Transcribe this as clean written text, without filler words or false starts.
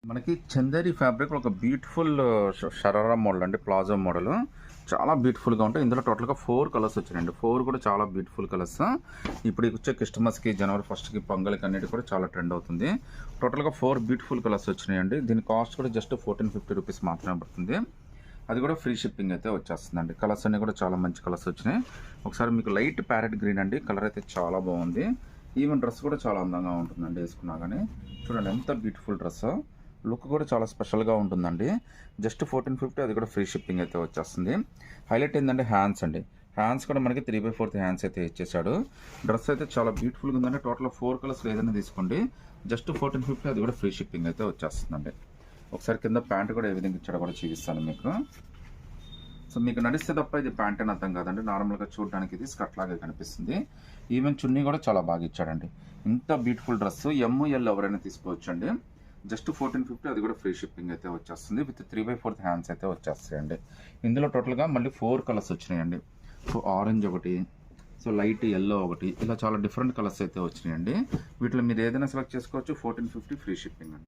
మనకి చందేరి ఫ్యాబ్రిక్ ఒక beautiful sharara model అండి, ప్లాజో మోడల్. చాలా బ్యూటిఫుల్గా ఉంటాయి. ఇందులో టోటల్గా 4 కలర్స్ వచ్చినాయండి. 4 కూడా చాలా బ్యూటిఫుల్ కలర్స్. ఇప్పుడు వచ్చే క్రిస్టమస్కి, జనవరి 1కి, పొంగల్కి అన్నిటి కూడా చాలా ట్రెండ్ అవుతుంది. టోటల్గా 4 బ్యూటిఫుల్ కలర్స్ వచ్చినాయండి. దీని కాస్ట్ కూడా జస్ట్ 1450 రూపీస్ మాత్రమే పడుతుంది. అది కూడా ఫ్రీ షిప్పింగ్ అయితే వచ్చేస్తుందండి. కలర్స్ అన్నీ కూడా చాలా మంచి కలర్స్ వచ్చినాయి. ఒకసారి మీకు లైట్ ప్యారెట్ గ్రీన్ అండి, కలర్ అయితే చాలా బాగుంది. ఈవెన్ డ్రెస్ కూడా చాలా అందంగా ఉంటుందండి వేసుకున్నా కానీ. చూడండి ఎంత బ్యూటిఫుల్ డ్రెస్. లుక్ కూడా చాలా స్పెషల్గా ఉంటుందండి. జస్ట్ 1450, అది కూడా ఫ్రీ షిప్పింగ్ అయితే వచ్చేస్తుంది. హైలైట్ ఏంటంటే హ్యాండ్స్ అండి. హ్యాండ్స్ కూడా మనకి 3/4 హ్యాండ్స్ అయితే ఇచ్చేసాడు. డ్రెస్ అయితే చాలా బ్యూటిఫుల్గా ఉందండి. టోటల్ 4 కలర్స్ ఏదైనా తీసుకోండి, జస్ట్ 1450, అది కూడా ఫ్రీ షిప్పింగ్ అయితే వచ్చేస్తుందండి. ఒకసారి కింద ప్యాంట్ కూడా ఏ విధంగా ఇచ్చాడో కూడా చూపిస్తాను మీకు. సో మీకు నడిస్తే తప్ప ఇది ప్యాంట్ అని అర్థం కాదండి. నార్మల్గా చూడడానికి ఇది స్కర్ట్ లాగే కనిపిస్తుంది. ఈవెన్ చున్నీ కూడా చాలా బాగా ఇచ్చాడండి. ఇంత బ్యూటిఫుల్ డ్రెస్ ML ఎవరైనా తీసుకోవచ్చు అండి. జస్ట్ 1450, అది కూడా ఫ్రీ షిప్పింగ్ అయితే వచ్చేస్తుంది. విత్ 3/4 హ్యాండ్స్ అయితే వచ్చేస్తాయండి. ఇందులో టోటల్గా మళ్ళీ 4 కలర్స్ వచ్చినాయండి. సో ఆరెంజ్ ఒకటి, సో లైట్ ఎల్లో ఒకటి, ఇలా చాలా డిఫరెంట్ కలర్స్ అయితే వచ్చినాయండి. వీటిలో మీరు ఏదైనా సెలెక్ట్ చేసుకోవచ్చు. 1450 ఫ్రీ షిప్పింగ్ అండి.